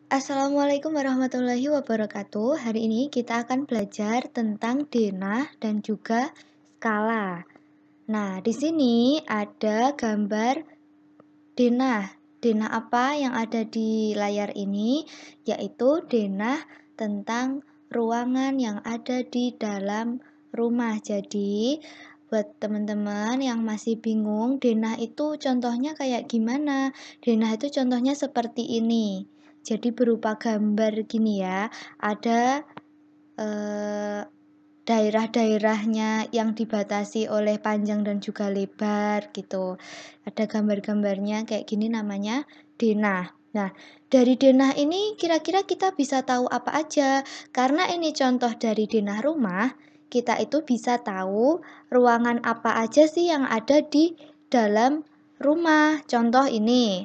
Assalamualaikum warahmatullahi wabarakatuh. Hari ini kita akan belajar tentang denah dan juga skala. Nah, di sini ada gambar denah. Denah apa yang ada di layar ini? Yaitu denah tentang ruangan yang ada di dalam rumah. Jadi, buat teman-teman yang masih bingung, denah itu contohnya kayak gimana? Denah itu contohnya seperti ini. Jadi berupa gambar gini ya, ada daerah-daerahnya yang dibatasi oleh panjang dan juga lebar gitu. Ada gambar-gambarnya kayak gini namanya denah. Nah, dari denah ini kira-kira kita bisa tahu apa aja? Karena ini contoh dari denah rumah, kita itu bisa tahu ruangan apa aja sih yang ada di dalam rumah. Contoh ini.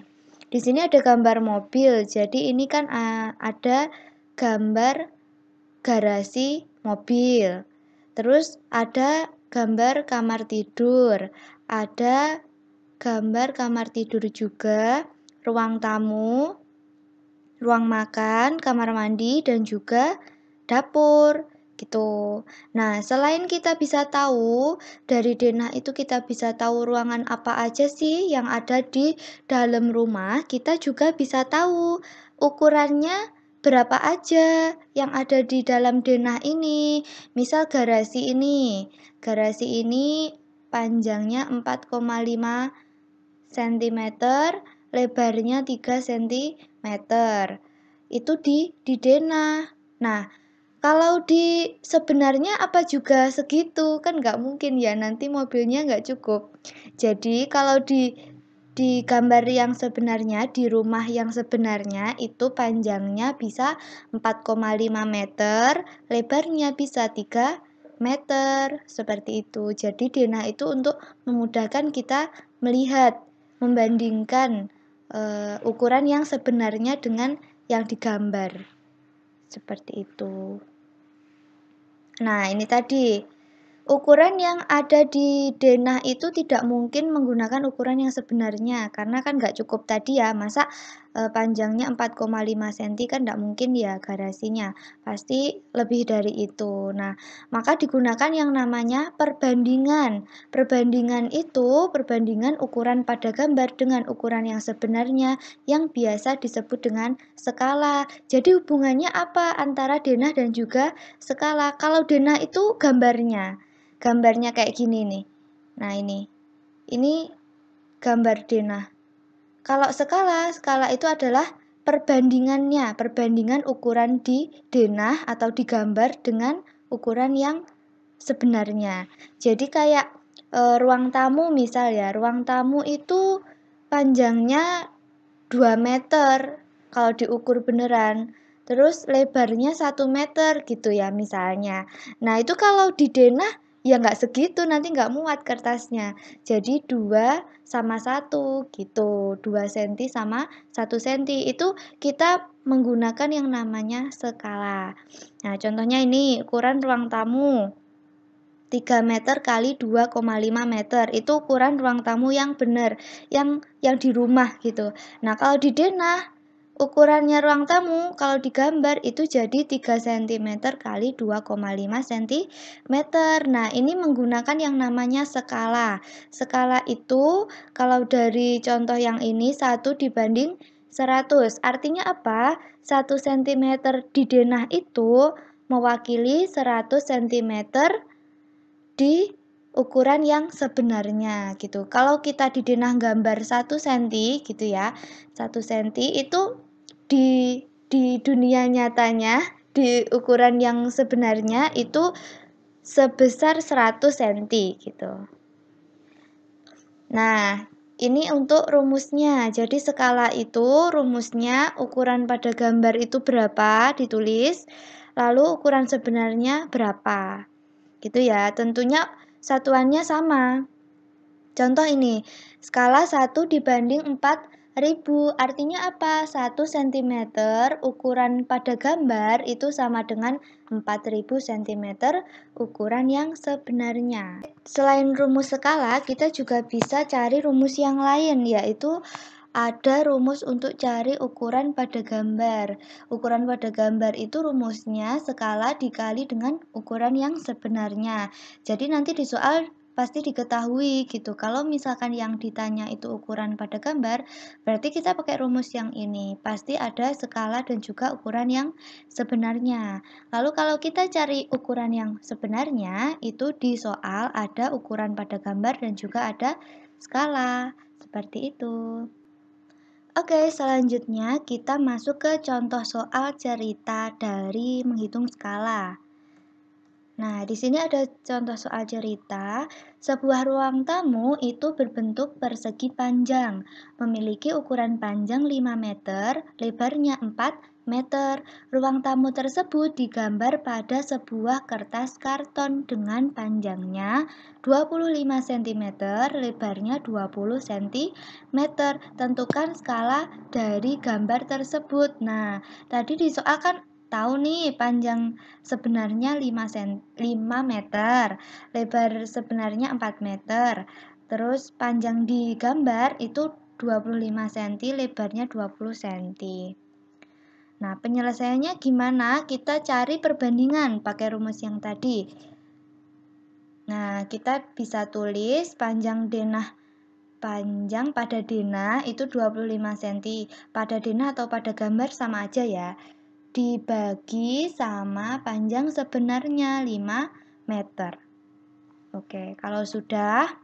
Di sini ada gambar mobil. Jadi ini kan ada gambar garasi mobil. Terus ada gambar kamar tidur. Ada gambar kamar tidur juga, ruang tamu, ruang makan, kamar mandi, dan juga dapur gitu. Nah, selain kita bisa tahu dari denah itu kita bisa tahu ruangan apa aja sih yang ada di dalam rumah, kita juga bisa tahu ukurannya berapa aja yang ada di dalam denah ini. Misal garasi ini. Garasi ini panjangnya 4,5 cm, lebarnya 3 cm. Itu di denah. Nah, kalau di sebenarnya apa juga segitu? Kan nggak mungkin ya, nanti mobilnya nggak cukup. Jadi kalau di gambar yang sebenarnya, di rumah yang sebenarnya itu panjangnya bisa 4,5 meter, lebarnya bisa 3 meter, seperti itu. Jadi denah itu untuk memudahkan kita melihat, membandingkan ukuran yang sebenarnya dengan yang digambar. Seperti itu. Nah, ini tadi ukuran yang ada di denah itu tidak mungkin menggunakan ukuran yang sebenarnya karena kan nggak cukup tadi ya, masa panjangnya 4,5 cm kan nggak mungkin ya garasinya, pasti lebih dari itu. Nah, maka digunakan yang namanya perbandingan. Perbandingan itu perbandingan ukuran pada gambar dengan ukuran yang sebenarnya yang biasa disebut dengan skala. Jadi hubungannya apa antara denah dan juga skala? Kalau denah itu gambarnya kayak gini nih. Nah, ini gambar denah. Kalau skala itu adalah perbandingannya, perbandingan ukuran di denah atau di gambar dengan ukuran yang sebenarnya. Jadi kayak ruang tamu misal ya, ruang tamu itu panjangnya 2 meter kalau diukur beneran. Terus lebarnya 1 meter gitu ya misalnya. Nah, itu kalau di denah ya nggak segitu, nanti nggak muat kertasnya. Jadi 2 sama 1 gitu. 2 cm sama 1 cm. Itu kita menggunakan yang namanya skala. Nah, contohnya ini ukuran ruang tamu. 3 meter kali 2,5 meter. Itu ukuran ruang tamu yang benar, yang di rumah gitu. Nah, kalau di denah ukurannya ruang tamu kalau digambar itu jadi 3 cm kali 2,5 cm. Nah, ini menggunakan yang namanya skala. Skala itu kalau dari contoh yang ini 1 dibanding 100. Artinya apa? 1 cm di denah itu mewakili 100 cm di ukuran yang sebenarnya gitu. Kalau kita di denah gambar 1 cm gitu ya, 1 cm itu di dunia nyatanya, di ukuran yang sebenarnya itu sebesar 100 cm gitu. Nah, ini untuk rumusnya. Jadi skala itu rumusnya ukuran pada gambar itu berapa ditulis, lalu ukuran sebenarnya berapa. Gitu ya, tentunya satuannya sama. Contoh ini, skala 1 dibanding 4000, artinya apa? 1 cm ukuran pada gambar itu sama dengan 4000 cm ukuran yang sebenarnya. Selain rumus skala, kita juga bisa cari rumus yang lain, yaitu Ada rumus untuk cari ukuran pada gambar. Ukuran pada gambar itu rumusnya skala dikali dengan ukuran yang sebenarnya. Jadi nanti di soal pasti diketahui gitu. Kalau misalkan yang ditanya itu ukuran pada gambar, berarti kita pakai rumus yang ini. Pasti ada skala dan juga ukuran yang sebenarnya. Lalu kalau kita cari ukuran yang sebenarnya, itu di soal ada ukuran pada gambar dan juga ada skala. Seperti itu. Oke, selanjutnya kita masuk ke contoh soal cerita dari menghitung skala. Nah, di sini ada contoh soal cerita. Sebuah ruang tamu itu berbentuk persegi panjang, memiliki ukuran panjang 5 meter, lebarnya 4 meter. Ruang tamu tersebut digambar pada sebuah kertas karton dengan panjangnya 25 cm, lebarnya 20 cm. Tentukan skala dari gambar tersebut. Nah, tadi di soal kan tahu nih panjang sebenarnya 5 meter, lebar sebenarnya 4 meter. Terus panjang di gambar itu 25 cm, lebarnya 20 cm. Nah, penyelesaiannya gimana? Kita cari perbandingan pakai rumus yang tadi. Nah, kita bisa tulis panjang pada denah itu 25 cm. Pada denah atau pada gambar sama aja ya. Dibagi sama panjang sebenarnya 5 meter. Oke, kalau sudah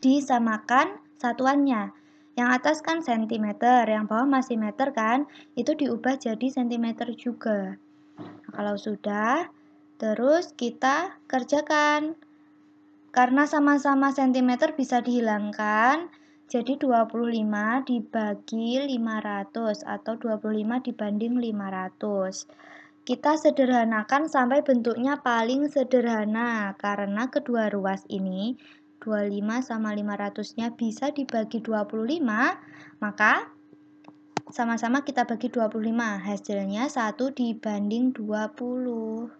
disamakan satuannya. Yang atas kan sentimeter, yang bawah masih meter kan, itu diubah jadi sentimeter juga. Nah, kalau sudah, terus kita kerjakan. Karena sama-sama sentimeter bisa dihilangkan, jadi 25 dibagi 500 atau 25 dibanding 500. Kita sederhanakan sampai bentuknya paling sederhana karena kedua ruas ini 25 sama 500-nya bisa dibagi 25, maka sama-sama kita bagi 25. Hasilnya 1 dibanding 20.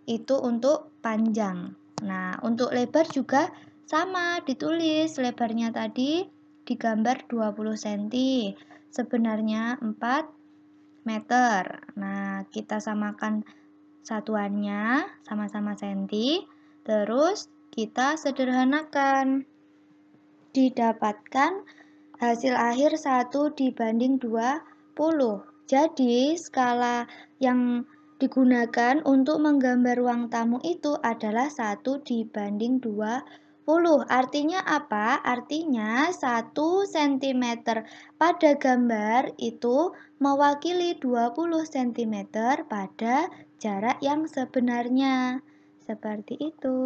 Itu untuk panjang. Nah, untuk lebar juga sama, ditulis lebarnya tadi digambar 20 cm, sebenarnya 4 meter. Nah, kita samakan satuannya sama-sama cm, terus kita sederhanakan. Didapatkan hasil akhir 1 dibanding 20. Jadi, skala yang digunakan untuk menggambar ruang tamu itu adalah 1 dibanding 20. Artinya apa? Artinya 1 cm pada gambar itu mewakili 20 cm pada jarak yang sebenarnya. Seperti itu.